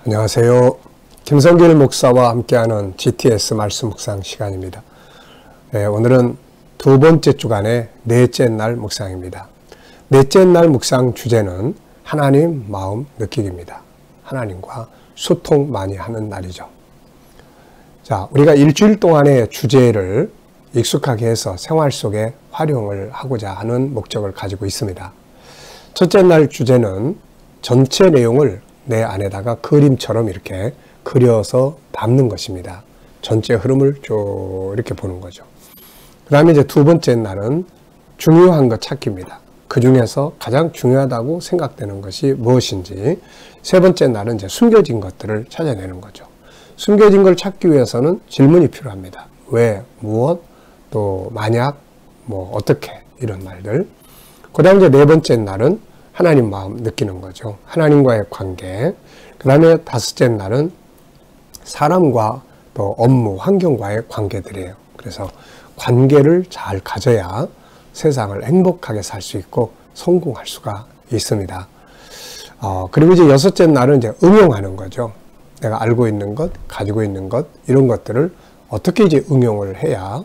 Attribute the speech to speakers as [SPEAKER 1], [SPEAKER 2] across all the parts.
[SPEAKER 1] 안녕하세요. 김성길 목사와 함께하는 GTS 말씀 묵상 시간입니다. 오늘은 두 번째 주간의 넷째 날 묵상입니다. 넷째 날 묵상 주제는 하나님 마음 느끼기입니다. 하나님과 소통 많이 하는 날이죠. 자, 우리가 일주일 동안의 주제를 익숙하게 해서 생활 속에 활용을 하고자 하는 목적을 가지고 있습니다. 첫째 날 주제는 전체 내용을 내 안에다가 그림처럼 이렇게 그려서 담는 것입니다. 전체 흐름을 쭉 이렇게 보는 거죠. 그 다음에 이제 두 번째 날은 중요한 것 찾기입니다. 그 중에서 가장 중요하다고 생각되는 것이 무엇인지. 세 번째 날은 이제 숨겨진 것들을 찾아내는 거죠. 숨겨진 걸 찾기 위해서는 질문이 필요합니다. 왜, 무엇, 또 만약, 어떻게, 이런 말들. 그 다음에 이제 네 번째 날은 하나님 마음 느끼는 거죠. 하나님과의 관계. 그 다음에 다섯째 날은 사람과 또 업무, 환경과의 관계들이에요. 그래서 관계를 잘 가져야 세상을 행복하게 살 수 있고 성공할 수가 있습니다. 그리고 이제 여섯째 날은 이제 응용하는 거죠. 내가 알고 있는 것, 가지고 있는 것, 이런 것들을 어떻게 이제 응용을 해야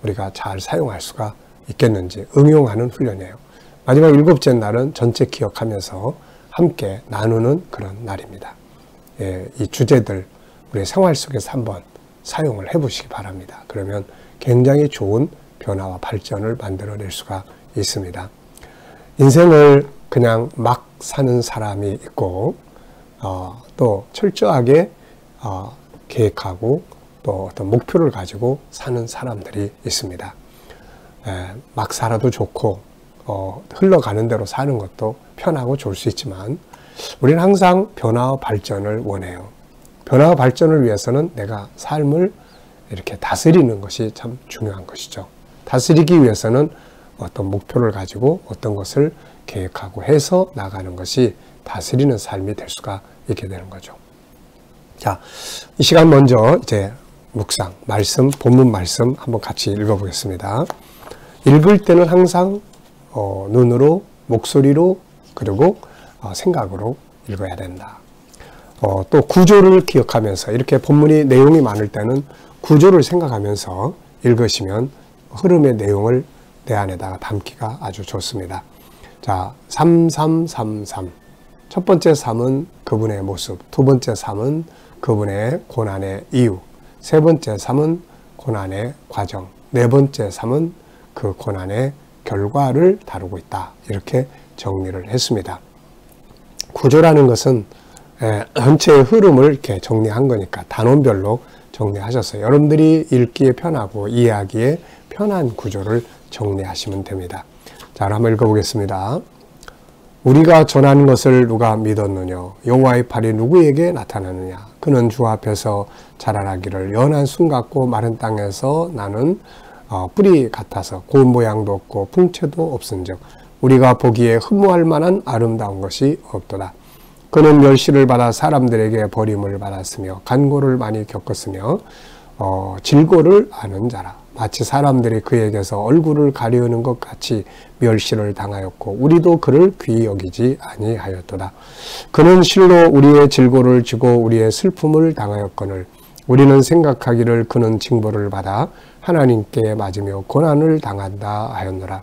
[SPEAKER 1] 우리가 잘 사용할 수가 있겠는지 응용하는 훈련이에요. 마지막 일곱째 날은 전체 기억하면서 함께 나누는 그런 날입니다. 이 주제들 우리 생활 속에서 한번 사용을 해보시기 바랍니다. 그러면 굉장히 좋은 변화와 발전을 만들어낼 수가 있습니다. 인생을 그냥 막 사는 사람이 있고 또 철저하게 계획하고 또 어떤 목표를 가지고 사는 사람들이 있습니다. 막 살아도 좋고 흘러가는 대로 사는 것도 편하고 좋을 수 있지만 우리는 항상 변화와 발전을 원해요. 변화와 발전을 위해서는 내가 삶을 이렇게 다스리는 것이 참 중요한 것이죠. 다스리기 위해서는 어떤 목표를 가지고 어떤 것을 계획하고 해서 나가는 것이 다스리는 삶이 될 수가 있게 되는 거죠. 자, 이 시간 먼저 이제 묵상, 말씀, 본문 말씀 한번 같이 읽어보겠습니다. 읽을 때는 항상 눈으로, 목소리로, 그리고 생각으로 읽어야 된다. 또 구조를 기억하면서 이렇게 본문이 내용이 많을 때는 구조를 생각하면서 읽으시면 흐름의 내용을 내 안에다가 담기가 아주 좋습니다. 자, 3333. 첫 번째 3은 그분의 모습, 두 번째 3은 그분의 고난의 이유, 세 번째 3은 고난의 과정, 네 번째 3은 그 고난의 결과를 다루고 있다. 이렇게 정리를 했습니다. 구조라는 것은 전체의 흐름을 이렇게 정리한 거니까 단원별로 정리하셨어요. 여러분들이 읽기에 편하고 이해하기에 편한 구조를 정리하시면 됩니다. 자, 한번 읽어보겠습니다. 우리가 전하는 것을 누가 믿었느냐? 여호와의 팔이 누구에게 나타나느냐? 그는 주 앞에서 자라나기를 연한 순 같고 마른 땅에서 나는 뿌리 같아서 고운 모양도 없고 풍채도 없은즉 우리가 보기에 흠모할 만한 아름다운 것이 없도다. 그는 멸시를 받아 사람들에게 버림을 받았으며 간고를 많이 겪었으며 질고를 아는 자라. 마치 사람들이 그에게서 얼굴을 가리우는 것 같이 멸시를 당하였고 우리도 그를 귀히 여기지 아니하였도다. 그는 실로 우리의 질고를 지고 우리의 슬픔을 당하였거늘 우리는 생각하기를 그는 징벌을 받아 하나님께 맞으며 고난을 당한다 하였노라.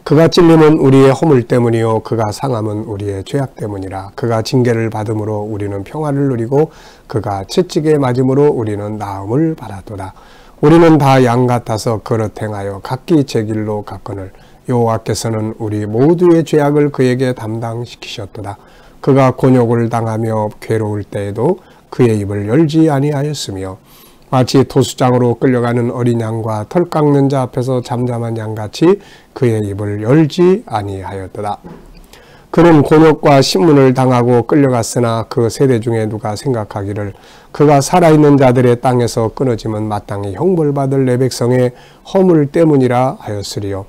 [SPEAKER 1] 그가 찔림은 우리의 허물 때문이요 그가 상함은 우리의 죄악 때문이라. 그가 징계를 받음으로 우리는 평화를 누리고 그가 채찍에 맞음으로 우리는 나음을 받았도다. 우리는 다 양 같아서 그릇 행하여 각기 제 길로 갔거늘 여호와께서는 우리 모두의 죄악을 그에게 담당시키셨도다. 그가 곤욕을 당하며 괴로울 때에도 그의 입을 열지 아니하였으며 마치 토수장으로 끌려가는 어린 양과 털 깎는 자 앞에서 잠잠한 양같이 그의 입을 열지 아니하였도다. 그는 곤욕과 신문을 당하고 끌려갔으나 그 세대 중에 누가 생각하기를 그가 살아있는 자들의 땅에서 끊어지면 마땅히 형벌받을 내 백성의 허물 때문이라 하였으리요.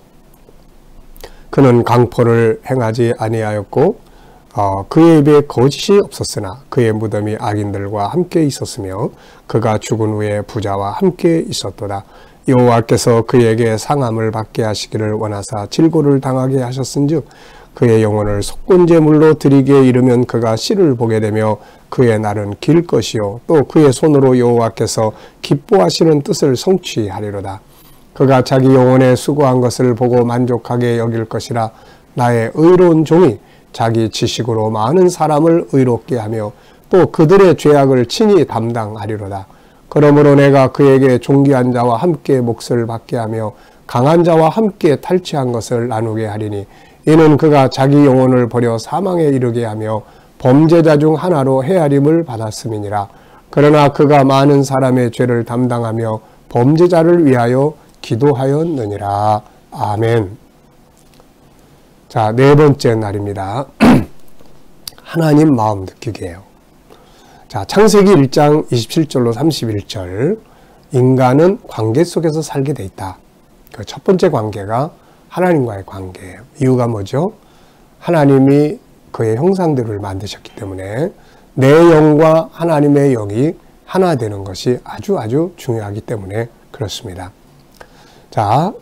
[SPEAKER 1] 그는 강포를 행하지 아니하였고 그의 입에 거짓이 없었으나 그의 무덤이 악인들과 함께 있었으며 그가 죽은 후에 부자와 함께 있었도다. 여호와께서 그에게 상함을 받게 하시기를 원하사 질고를 당하게 하셨은즉 그의 영혼을 속건제물로 드리기에 이르면 그가 씨를 보게 되며 그의 날은 길 것이요 또 그의 손으로 여호와께서 기뻐하시는 뜻을 성취하리로다. 그가 자기 영혼에 수고한 것을 보고 만족하게 여길 것이라. 나의 의로운 종이 자기 지식으로 많은 사람을 의롭게 하며 또 그들의 죄악을 친히 담당하리로다. 그러므로 내가 그에게 존귀한 자와 함께 몫을 받게 하며 강한 자와 함께 탈취한 것을 나누게 하리니 이는 그가 자기 영혼을 버려 사망에 이르게 하며 범죄자 중 하나로 헤아림을 받았음이니라. 그러나 그가 많은 사람의 죄를 담당하며 범죄자를 위하여 기도하였느니라. 아멘. 자, 네 번째 날입니다. 하나님 마음 느끼기예요. 자, 창세기 1장 27절로 31절. 인간은 관계 속에서 살게 돼 있다. 그 첫 번째 관계가 하나님과의 관계예요. 이유가 뭐죠? 하나님이 그의 형상들을 만드셨기 때문에 내 영과 하나님의 영이 하나 되는 것이 아주 중요하기 때문에 그렇습니다. 자,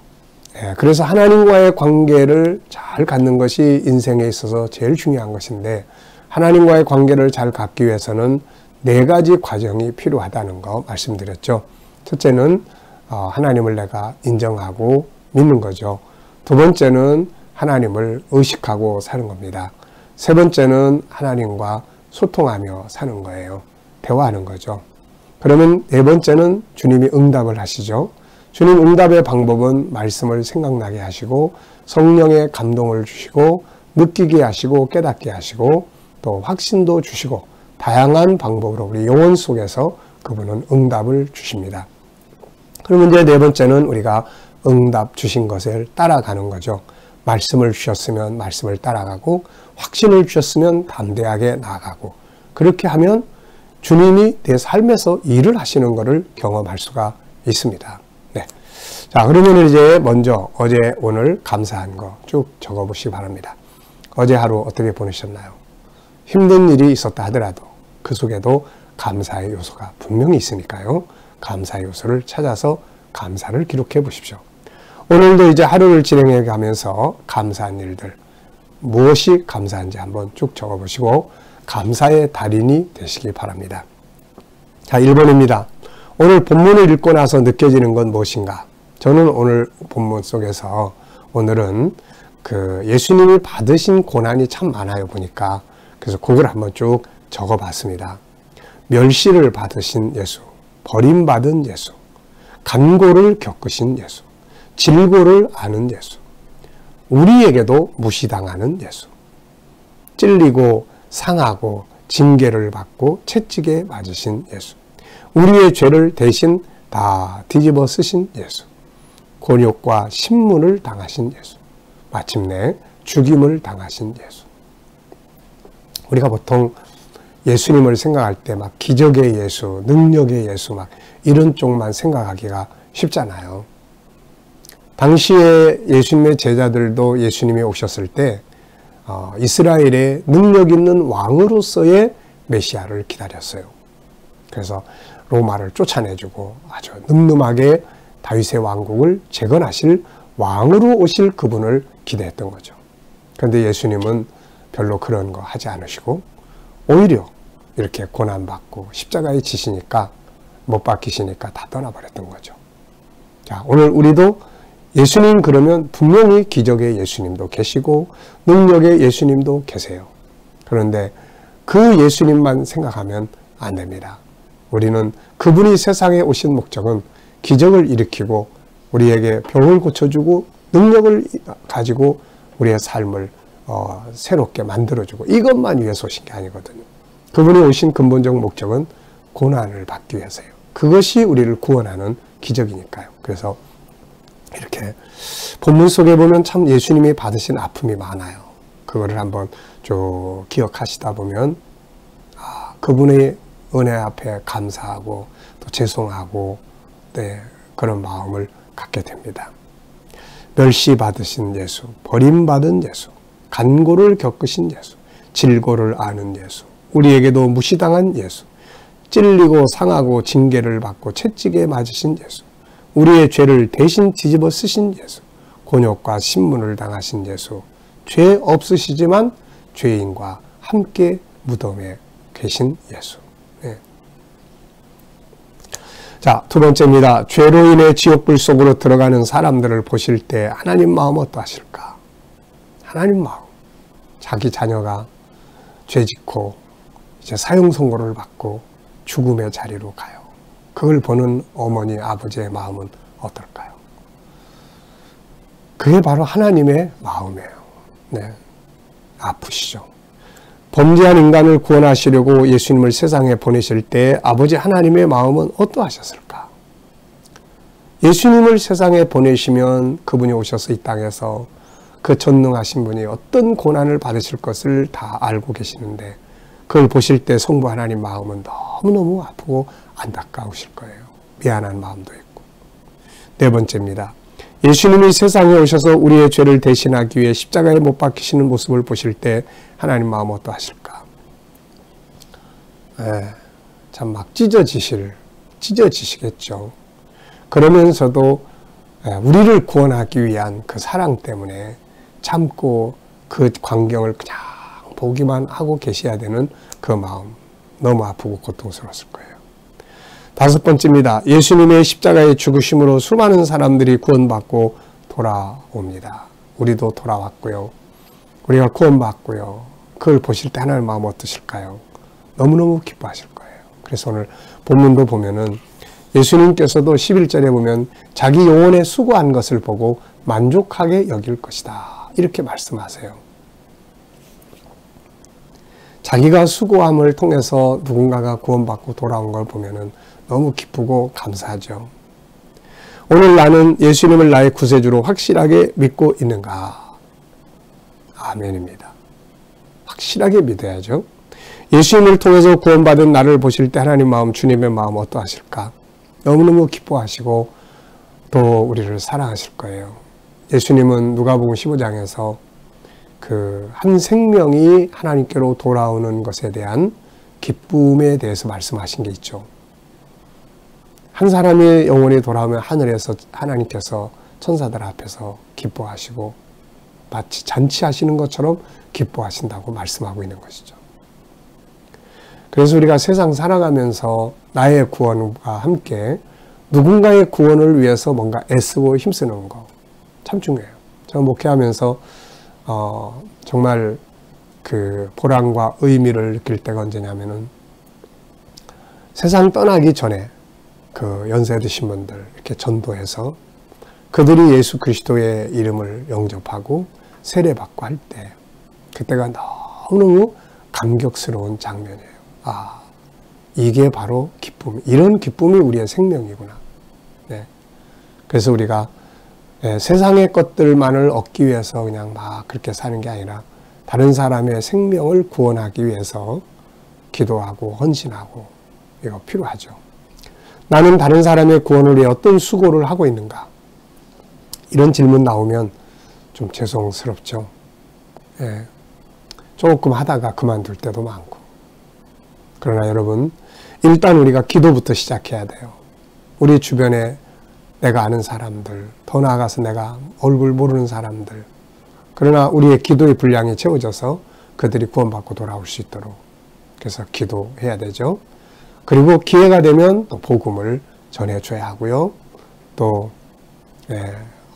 [SPEAKER 1] 그래서 하나님과의 관계를 잘 갖는 것이 인생에 있어서 제일 중요한 것인데 하나님과의 관계를 잘 갖기 위해서는 네 가지 과정이 필요하다는 거 말씀드렸죠. 첫째는 하나님을 내가 인정하고 믿는 거죠. 두 번째는 하나님을 의식하고 사는 겁니다. 세 번째는 하나님과 소통하며 사는 거예요. 대화하는 거죠. 그러면 네 번째는 주님이 응답을 하시죠. 주님 응답의 방법은 말씀을 생각나게 하시고 성령의 감동을 주시고 느끼게 하시고 깨닫게 하시고 또 확신도 주시고 다양한 방법으로 우리 영혼 속에서 그분은 응답을 주십니다. 그러면 이제 네 번째는 우리가 응답 주신 것을 따라가는 거죠. 말씀을 주셨으면 말씀을 따라가고 확신을 주셨으면 담대하게 나아가고 그렇게 하면 주님이 내 삶에서 일을 하시는 것을 경험할 수가 있습니다. 네. 자, 그러면 이제 먼저 어제 오늘 감사한 거 쭉 적어보시기 바랍니다. 어제 하루 어떻게 보내셨나요? 힘든 일이 있었다 하더라도 그 속에도 감사의 요소가 분명히 있으니까요. 감사의 요소를 찾아서 감사를 기록해 보십시오. 오늘도 이제 하루를 진행해 가면서 감사한 일들, 무엇이 감사한지 한번 쭉 적어보시고 감사의 달인이 되시기 바랍니다. 자, 1번입니다. 오늘 본문을 읽고 나서 느껴지는 건 무엇인가? 저는 오늘 본문 속에서 오늘은 그 예수님이 받으신 고난이 참 많아요, 보니까. 그래서 그걸 한번 쭉 적어봤습니다. 멸시를 받으신 예수, 버림받은 예수, 간고를 겪으신 예수, 질고를 아는 예수, 우리에게도 무시당하는 예수, 찔리고 상하고 징계를 받고 채찍에 맞으신 예수, 우리의 죄를 대신 다 뒤집어 쓰신 예수, 곤욕과 신문을 당하신 예수, 마침내 죽임을 당하신 예수. 우리가 보통 예수님을 생각할 때 막 기적의 예수, 능력의 예수 막 이런 쪽만 생각하기가 쉽잖아요. 당시에 예수님의 제자들도 예수님이 오셨을 때 이스라엘의 능력 있는 왕으로서의 메시아를 기다렸어요. 그래서 로마를 쫓아내주고 아주 늠름하게 다윗의 왕국을 재건하실 왕으로 오실 그분을 기대했던 거죠. 그런데 예수님은 별로 그런 거 하지 않으시고 오히려 이렇게 고난받고 십자가에 지시니까 못 박히시니까 다 떠나버렸던 거죠. 자, 오늘 우리도 예수님 그러면 분명히 기적의 예수님도 계시고 능력의 예수님도 계세요. 그런데 그 예수님만 생각하면 안 됩니다. 우리는 그분이 세상에 오신 목적은 기적을 일으키고 우리에게 병을 고쳐주고 능력을 가지고 우리의 삶을 새롭게 만들어주고 이것만 위해서 오신 게 아니거든요. 그분이 오신 근본적 목적은 고난을 받기 위해서예요. 그것이 우리를 구원하는 기적이니까요. 그래서 이렇게 본문 속에 보면 참 예수님이 받으신 아픔이 많아요. 그거를 한번 쭉 기억하시다 보면 그분의 은혜 앞에 감사하고 또 죄송하고 그런 마음을 갖게 됩니다. 멸시받으신 예수, 버림받은 예수, 간고를 겪으신 예수, 질고를 아는 예수, 우리에게도 무시당한 예수, 찔리고 상하고 징계를 받고 채찍에 맞으신 예수, 우리의 죄를 대신 뒤집어 쓰신 예수, 곤욕과 신문을 당하신 예수, 죄 없으시지만 죄인과 함께 무덤에 계신 예수. 네. 자, 두 번째입니다. 죄로 인해 지옥불 속으로 들어가는 사람들을 보실 때 하나님 마음 어떠하실까? 하나님 마음. 자기 자녀가 죄 짓고 이제 사형 선고를 받고 죽음의 자리로 가요. 그걸 보는 어머니, 아버지의 마음은 어떨까요? 그게 바로 하나님의 마음이에요. 네. 아프시죠. 범죄한 인간을 구원하시려고 예수님을 세상에 보내실 때 아버지 하나님의 마음은 어떠하셨을까? 예수님을 세상에 보내시면 그분이 오셔서 이 땅에서 그 전능하신 분이 어떤 고난을 받으실 것을 다 알고 계시는데 그걸 보실 때 성부 하나님 마음은 너무너무 아프고 안타까우실 거예요. 미안한 마음도 있고. 네 번째입니다. 예수님이 세상에 오셔서 우리의 죄를 대신하기 위해 십자가에 못 박히시는 모습을 보실 때 하나님 마음 어떠하실까? 참 막 찢어지시겠죠. 그러면서도 우리를 구원하기 위한 그 사랑 때문에 참고 그 광경을 그냥 보기만 하고 계셔야 되는 그 마음, 너무 아프고 고통스러웠을 거예요. 다섯 번째입니다. 예수님의 십자가의 죽으심으로 수많은 사람들이 구원받고 돌아옵니다. 우리도 돌아왔고요. 우리가 구원받고요. 그걸 보실 때 하나님 마음 어떠실까요? 너무너무 기뻐하실 거예요. 그래서 오늘 본문도 보면은 예수님께서도 11절에 보면 자기 영혼에 수고한 것을 보고 만족하게 여길 것이다. 이렇게 말씀하세요. 자기가 수고함을 통해서 누군가가 구원받고 돌아온 걸 보면은 너무 기쁘고 감사하죠. 오늘 나는 예수님을 나의 구세주로 확실하게 믿고 있는가? 아멘입니다. 확실하게 믿어야죠. 예수님을 통해서 구원받은 나를 보실 때 하나님 마음, 주님의 마음 어떠하실까? 너무너무 기뻐하시고 또 우리를 사랑하실 거예요. 예수님은 누가복음 15장에서 그 한 생명이 하나님께로 돌아오는 것에 대한 기쁨에 대해서 말씀하신 게 있죠. 한 사람의 영혼이 돌아오면 하늘에서 하나님께서 천사들 앞에서 기뻐하시고 마치 잔치하시는 것처럼 기뻐하신다고 말씀하고 있는 것이죠. 그래서 우리가 세상 살아가면서 나의 구원과 함께 누군가의 구원을 위해서 뭔가 애쓰고 힘쓰는 거 참 중요해요. 저는 목회하면서 정말 그 보람과 의미를 느낄 때가 언제냐면은 세상 떠나기 전에 그 연세 드신 분들 이렇게 전도해서 그들이 예수 그리스도의 이름을 영접하고 세례받고 할 때 그때가 너무너무 감격스러운 장면이에요. 아, 이게 바로 기쁨, 이런 기쁨이 우리의 생명이구나. 네. 그래서 우리가 세상의 것들만을 얻기 위해서 그냥 막 그렇게 사는 게 아니라 다른 사람의 생명을 구원하기 위해서 기도하고 헌신하고 이거 필요하죠. 나는 다른 사람의 구원을 위해 어떤 수고를 하고 있는가? 이런 질문 나오면 좀 죄송스럽죠. 예. 조금 하다가 그만둘 때도 많고. 그러나 여러분, 일단 우리가 기도부터 시작해야 돼요. 우리 주변에 내가 아는 사람들, 더 나아가서 내가 얼굴 모르는 사람들, 그러나 우리의 기도의 분량이 채워져서 그들이 구원받고 돌아올 수 있도록 그래서 기도해야 되죠. 그리고 기회가 되면 또 복음을 전해줘야 하고요. 또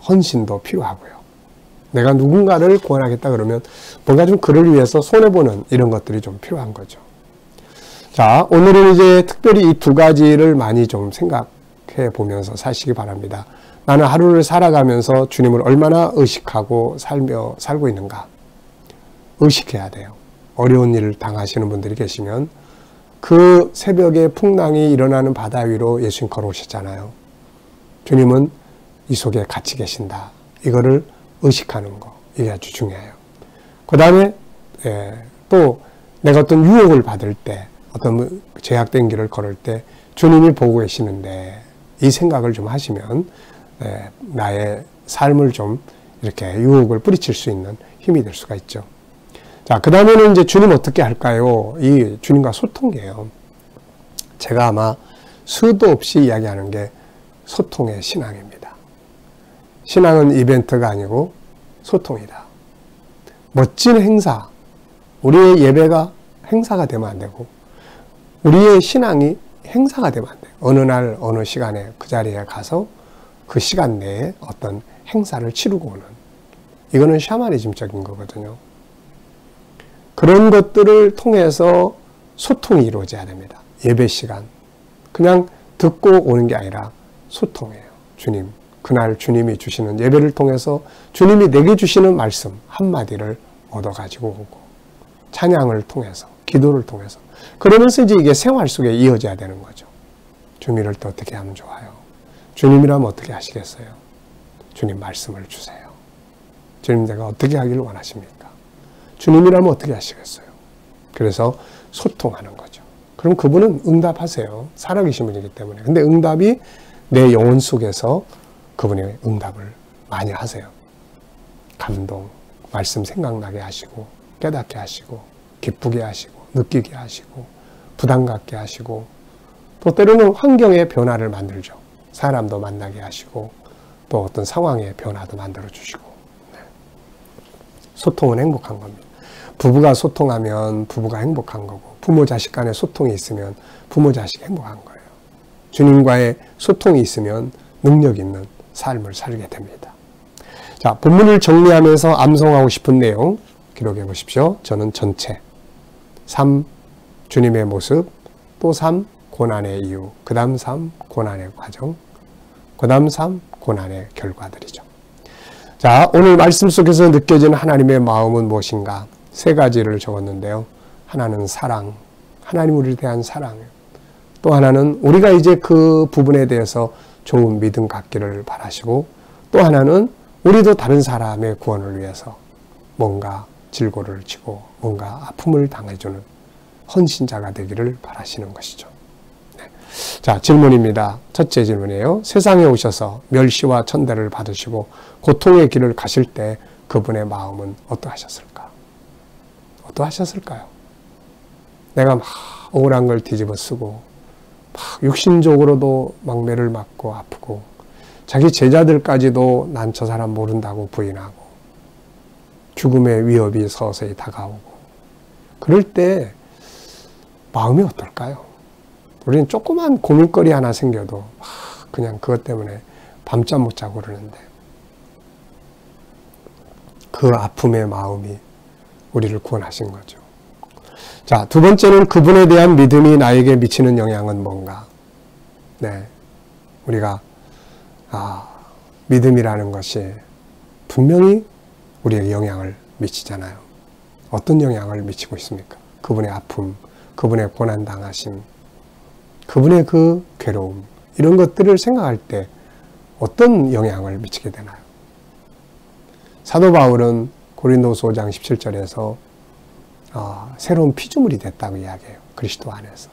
[SPEAKER 1] 헌신도 필요하고요. 내가 누군가를 구원하겠다 그러면 뭔가 좀 그를 위해서 손해보는 이런 것들이 좀 필요한 거죠. 자, 오늘은 이제 특별히 이 두 가지를 많이 좀 생각해 보면서 사시기 바랍니다. 나는 하루를 살아가면서 주님을 얼마나 의식하고 살고 있는가. 의식해야 돼요. 어려운 일을 당하시는 분들이 계시면 그 새벽에 풍랑이 일어나는 바다 위로 예수님 걸어오셨잖아요. 주님은 이 속에 같이 계신다. 이거를 의식하는 거. 이게 아주 중요해요. 그 다음에 또 내가 어떤 유혹을 받을 때 어떤 제약된 길을 걸을 때 주님이 보고 계시는데 이 생각을 좀 하시면 나의 삶을 좀 이렇게 유혹을 뿌리칠 수 있는 힘이 될 수가 있죠. 자, 그 다음에는 이제 주님 어떻게 할까요? 이 주님과 소통이에요. 제가 아마 수도 없이 이야기하는 게 소통의 신앙입니다. 신앙은 이벤트가 아니고 소통이다. 멋진 행사, 우리의 예배가 행사가 되면 안 되고 우리의 신앙이 행사가 되면 안 돼요. 어느 날 어느 시간에 그 자리에 가서 그 시간 내에 어떤 행사를 치르고 오는, 이거는 샤머니즘적인 거거든요. 그런 것들을 통해서 소통이 이루어져야 됩니다. 예배 시간 그냥 듣고 오는 게 아니라 소통이에요. 주님, 그날 주님이 주시는 예배를 통해서 주님이 내게 주시는 말씀 한마디를 얻어가지고 오고, 찬양을 통해서, 기도를 통해서, 그러면서 이제 이게 생활 속에 이어져야 되는 거죠. 주님을 또 어떻게 하면 좋아요? 주님이라면 어떻게 하시겠어요? 주님 말씀을 주세요. 주님 내가 어떻게 하기를 원하십니까? 주님이라면 어떻게 하시겠어요? 그래서 소통하는 거죠. 그럼 그분은 응답하세요. 살아계신 분이기 때문에. 근데 응답이 내 영혼 속에서 그분이 응답을 많이 하세요. 감동, 말씀 생각나게 하시고, 깨닫게 하시고, 기쁘게 하시고, 느끼게 하시고, 부담 갖게 하시고, 또 때로는 환경의 변화를 만들죠. 사람도 만나게 하시고, 또 어떤 상황의 변화도 만들어 주시고. 네. 소통은 행복한 겁니다. 부부가 소통하면 부부가 행복한 거고, 부모 자식 간의 소통이 있으면 부모 자식 행복한 거예요. 주님과의 소통이 있으면 능력 있는 삶을 살게 됩니다. 자, 본문을 정리하면서 암송하고 싶은 내용 기록해 보십시오. 저는 전체 3. 주님의 모습, 또 3. 고난의 이유, 그 다음 3. 고난의 과정, 그 다음 3. 고난의 결과들이죠. 자, 오늘 말씀 속에서 느껴지는 하나님의 마음은 무엇인가? 3가지를 적었는데요. 하나는 사랑, 하나님 우리에 대한 사랑, 또 하나는 우리가 이제 그 부분에 대해서 좋은 믿음 갖기를 바라시고, 또 하나는 우리도 다른 사람의 구원을 위해서 뭔가 질고를 지고 뭔가 아픔을 당해주는 헌신자가 되기를 바라시는 것이죠. 네. 자, 질문입니다. 첫째 질문이에요. 세상에 오셔서 멸시와 천대를 받으시고 고통의 길을 가실 때 그분의 마음은 어떠하셨을까? 어떠하셨을까요? 내가 막 억울한 걸 뒤집어 쓰고 막 육신적으로도 막 매를 맞고 아프고 자기 제자들까지도 난 저 사람 모른다고 부인하고 죽음의 위협이 서서히 다가오고, 그럴 때 마음이 어떨까요? 우리는 조그만 고민거리 하나 생겨도 그냥 그것 때문에 밤잠 못 자고 그러는데, 그 아픔의 마음이 우리를 구원하신 거죠. 자, 두 번째는 그분에 대한 믿음이 나에게 미치는 영향은 뭔가? 네, 우리가 믿음이라는 것이 분명히 우리에게 영향을 미치잖아요. 어떤 영향을 미치고 있습니까? 그분의 아픔, 그분의 고난당하심, 그분의 그 괴로움, 이런 것들을 생각할 때 어떤 영향을 미치게 되나요? 사도 바울은 고린도서 5장 17절에서 새로운 피조물이 됐다고 이야기해요. 그리스도 안에서.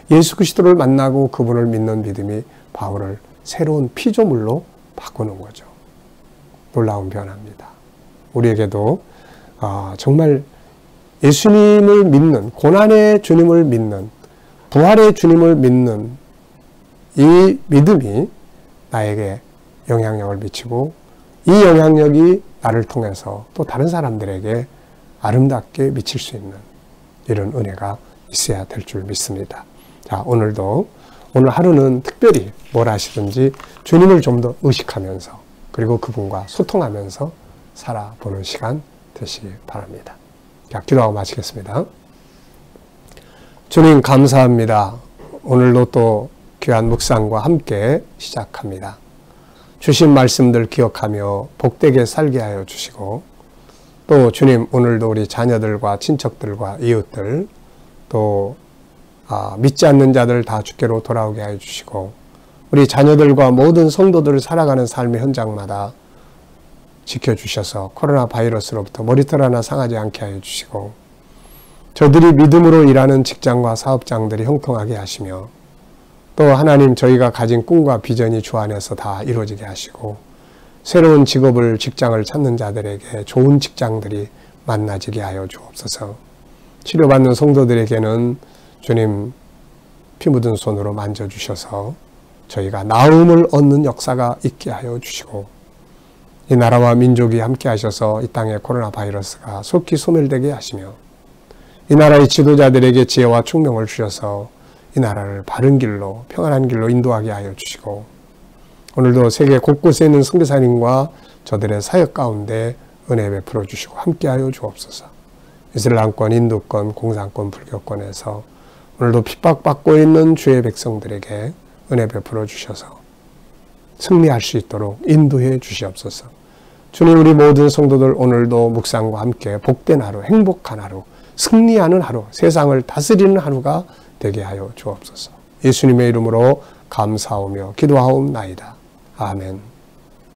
[SPEAKER 1] 예수 그리스도를 만나고 그분을 믿는 믿음이 바울을 새로운 피조물로 바꾸는 거죠. 놀라운 변화입니다. 우리에게도 정말 예수님을 믿는, 고난의 주님을 믿는, 부활의 주님을 믿는 이 믿음이 나에게 영향력을 미치고, 이 영향력이 나를 통해서 또 다른 사람들에게 아름답게 미칠 수 있는 이런 은혜가 있어야 될 줄 믿습니다. 자, 오늘 하루는 특별히 뭘 하시든지 주님을 좀 더 의식하면서, 그리고 그분과 소통하면서 살아보는 시간 되시기 바랍니다. 자, 기도하고 마치겠습니다. 주님 감사합니다. 오늘도 또 귀한 묵상과 함께 시작합니다. 주신 말씀들 기억하며 복되게 살게 하여 주시고, 또 주님 오늘도 우리 자녀들과 친척들과 이웃들, 또 믿지 않는 자들 다 주께로 돌아오게 하여 주시고, 우리 자녀들과 모든 성도들을 살아가는 삶의 현장마다 지켜주셔서 코로나 바이러스로부터 머리털 하나 상하지 않게 하여 주시고, 저들이 믿음으로 일하는 직장과 사업장들이 형통하게 하시며, 또 하나님 저희가 가진 꿈과 비전이 주 안에서 다 이루어지게 하시고, 새로운 직업을, 직장을 찾는 자들에게 좋은 직장들이 만나지게 하여 주옵소서. 치료받는 성도들에게는 주님 피 묻은 손으로 만져주셔서 저희가 나음을 얻는 역사가 있게 하여 주시고, 이 나라와 민족이 함께 하셔서 이 땅의 코로나 바이러스가 속히 소멸되게 하시며 이 나라의 지도자들에게 지혜와 총명을 주셔서 이 나라를 바른 길로 평안한 길로 인도하게 하여 주시고 오늘도 세계 곳곳에 있는 선교사님과 저들의 사역 가운데 은혜 베풀어 주시고 함께하여 주옵소서. 이슬람권, 인도권, 공산권, 불교권에서 오늘도 핍박받고 있는 주의 백성들에게 은혜 베풀어 주셔서 승리할 수 있도록 인도해 주시옵소서. 주님, 우리 모든 성도들 오늘도 묵상과 함께 복된 하루, 행복한 하루, 승리하는 하루, 세상을 다스리는 하루가 되게 하여 주옵소서. 예수님의 이름으로 감사하며 기도하옵나이다. 아멘.